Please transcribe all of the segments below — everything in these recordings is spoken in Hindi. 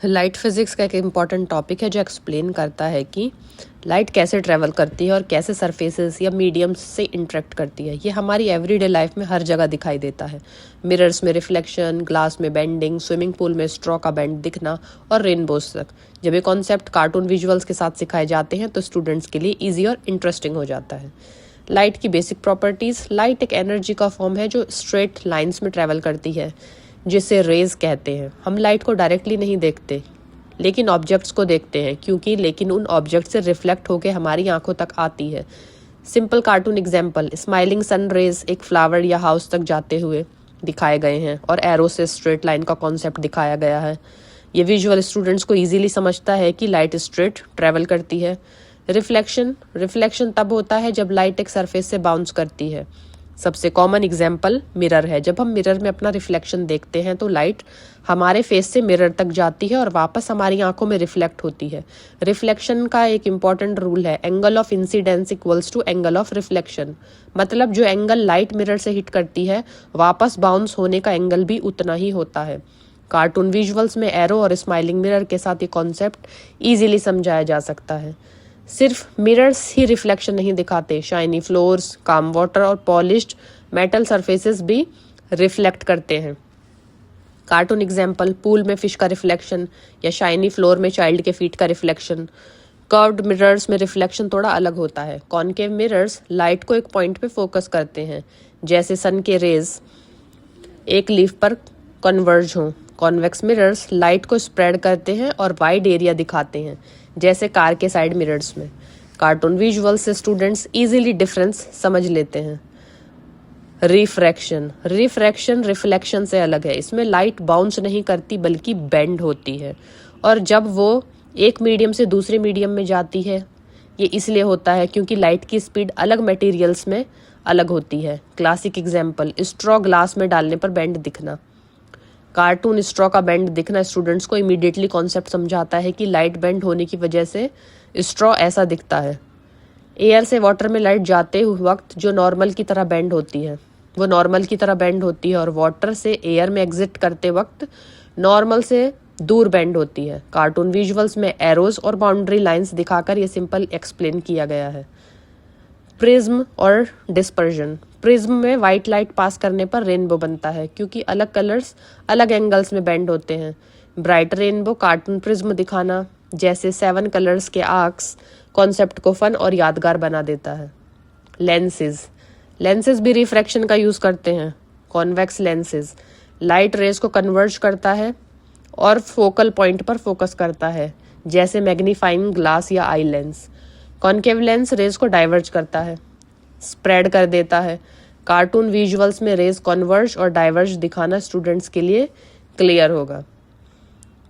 लाइट फिजिक्स का एक इम्पॉर्टेंट टॉपिक है जो एक्सप्लेन करता है कि लाइट कैसे ट्रैवल करती है और कैसे सरफेसेस या मीडियम्स से इंटरेक्ट करती है। ये हमारी एवरीडे लाइफ में हर जगह दिखाई देता है। मिरर्स में रिफ्लेक्शन, ग्लास में बेंडिंग, स्विमिंग पूल में स्ट्रॉ का बेंड दिखना और रेनबोज तक। जब ये कॉन्सेप्ट कार्टून विजुअल्स के साथ सिखाए जाते हैं तो स्टूडेंट्स के लिए ईजी और इंटरेस्टिंग हो जाता है। लाइट की बेसिक प्रॉपर्टीज़। लाइट एक एनर्जी का फॉर्म है जो स्ट्रेट लाइन्स में ट्रैवल करती है, जिसे रेज कहते हैं। हम लाइट को डायरेक्टली नहीं देखते लेकिन ऑब्जेक्ट्स को देखते हैं लेकिन उन ऑब्जेक्ट से रिफ्लेक्ट होकर हमारी आंखों तक आती है। Simple cartoon example, smiling sun rays एक फ्लावर या हाउस तक जाते हुए दिखाए गए हैं और एरो से स्ट्रेट लाइन का कॉन्सेप्ट दिखाया गया है। ये विजुअल स्टूडेंट्स को इजीली समझता है कि लाइट स्ट्रेट ट्रैवल करती है। रिफ्लेक्शन तब होता है जब लाइट एक सरफेस से बाउंस करती है। सबसे कॉमन एग्जाम्पल मिरर है। जब हम मिरर में अपना रिफ्लेक्शन देखते हैं तो लाइट हमारे फेस से मिरर तक जाती है और वापस हमारी आंखों में रिफ्लेक्ट होती है। रिफ्लेक्शन का एक इम्पॉर्टेंट रूल है, angle of incidence equals to angle of reflection. मतलब जो एंगल लाइट मिरर से हिट करती है, वापस बाउंस होने का एंगल भी उतना ही होता है। कार्टून विजुअल्स में एरो और स्माइलिंग मिरर के साथ ये कॉन्सेप्ट ईजिली समझाया जा सकता है। सिर्फ मिरर्स ही रिफ्लेक्शन नहीं दिखाते, शाइनी फ्लोर्स, काम वाटर और पॉलिश्ड मेटल सरफेसेस भी रिफ्लेक्ट करते हैं। कार्टून एग्जांपल, पूल में फिश का रिफ्लेक्शन या शाइनी फ्लोर में चाइल्ड के फीट का रिफ्लेक्शन। कर्व्ड मिरर्स में रिफ्लेक्शन थोड़ा अलग होता है। कॉनकेव मिरर्स लाइट को एक पॉइंट पे फोकस करते हैं, जैसे सन के रेज एक लीफ पर कन्वर्ज हों। कॉन्वेक्स मिरर्स लाइट को स्प्रेड करते हैं और वाइड एरिया दिखाते हैं, जैसे कार के साइड मिरर्स में। कार्टून विजुअल से स्टूडेंट्स इजीली डिफरेंस समझ लेते हैं। रिफ्रैक्शन रिफ्लेक्शन से अलग है। इसमें लाइट बाउंस नहीं करती बल्कि बेंड होती है, और जब वो एक मीडियम से दूसरे मीडियम में जाती है, ये इसलिए होता है क्योंकि लाइट की स्पीड अलग मटेरियल्स में अलग होती है। क्लासिक एग्जाम्पल, स्ट्रॉ ग्लास में डालने पर बेंड दिखना। कार्टून स्ट्रॉ का बेंड दिखना स्टूडेंट्स को इमीडिएटली कॉन्सेप्ट समझाता है कि लाइट बेंड होने की वजह से स्ट्रॉ ऐसा दिखता है। एयर से वाटर में लाइट जाते वक्त जो नॉर्मल की तरह बेंड होती है, वो नॉर्मल की तरह बेंड होती है, और वाटर से एयर में एग्जिट करते वक्त नॉर्मल से दूर बेंड होती है। कार्टून विजुअल्स में एरोज और बाउंड्री लाइंस दिखाकर ये सिंपल एक्सप्लेन किया गया है। प्रिज्म और डिस्पर्जन। प्रिज्म में वाइट लाइट पास करने पर रेनबो बनता है क्योंकि अलग कलर्स अलग एंगल्स में बेंड होते हैं। ब्राइट रेनबो कार्टून प्रिज्म दिखाना, जैसे 7 कलर्स के आर्क्स, कॉन्सेप्ट को फन और यादगार बना देता है। लेंसेज भी रिफ्रैक्शन का यूज करते हैं। कॉन्वेक्स लेंसेज लाइट रेज को कन्वर्ज करता है और फोकल पॉइंट पर फोकस करता है, जैसे मैग्नीफाइंग ग्लास या eye lens. Concave lens rays को डाइवर्ज करता है, स्प्रेड कर देता है। कार्टून विजुअल्स में रेज कन्वर्ज और डाइवर्ज दिखाना स्टूडेंट्स के लिए क्लियर होगा।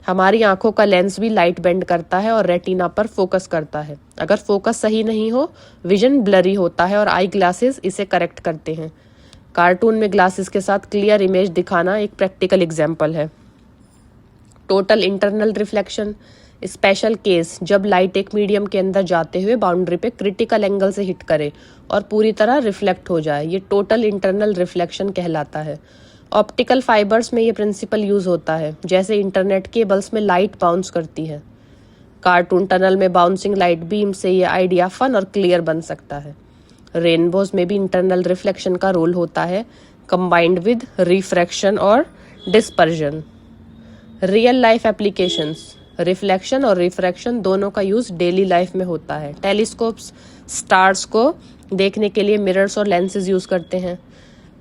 हमारी आंखों का लेंस भी लाइट बेंड करता है और रेटिना पर फोकस करता है। अगर फोकस सही नहीं हो, विजन ब्लरी होता है और आई ग्लासेस इसे करेक्ट करते हैं। कार्टून में ग्लासेस के साथ क्लियर इमेज दिखाना एक प्रैक्टिकल एग्जाम्पल है। Total internal reflection special case, जब लाइट एक मीडियम के अंदर जाते हुए बाउंड्री पे क्रिटिकल एंगल से हिट करे और पूरी तरह रिफ्लेक्ट हो जाए, ये टोटल इंटरनल रिफ्लेक्शन कहलाता है। ऑप्टिकल फाइबर्स में ये प्रिंसिपल यूज होता है, जैसे इंटरनेट केबल्स में लाइट बाउंस करती है। कार्टून टनल में बाउंसिंग लाइट बीम से ये आइडिया फन और क्लियर बन सकता है। रेनबोज में भी इंटरनल रिफ्लेक्शन का रोल होता है, कंबाइंड विद रिफ्रैक्शन और dispersion. Real life applications, reflection और रिफ्रैक्शन दोनों का यूज डेली लाइफ में होता है। टेलीस्कोप्स स्टार्स को देखने के लिए मिरर्स और लेंसेज यूज करते हैं।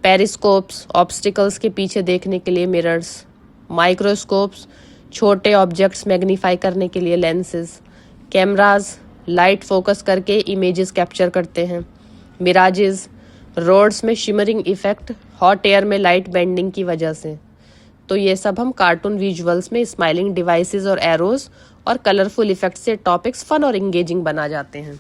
पेरिस्कोप्स ऑब्स्टिकल्स के पीछे देखने के लिए मिरर्स। माइक्रोस्कोप्स छोटे ऑब्जेक्ट्स मैग्नीफाई करने के लिए लेंसेज। कैमराज लाइट फोकस करके इमेजेस कैप्चर करते हैं। मिराजेस रोड्स में शिमरिंग इफेक्ट हॉट एयर में लाइट बेंडिंग की वजह से। तो ये सब हम कार्टून विजुअल्स में स्माइलिंग डिवाइसेस और एरोज और कलरफुल इफेक्ट से टॉपिक्स फन और इंगेजिंग बना जाते हैं।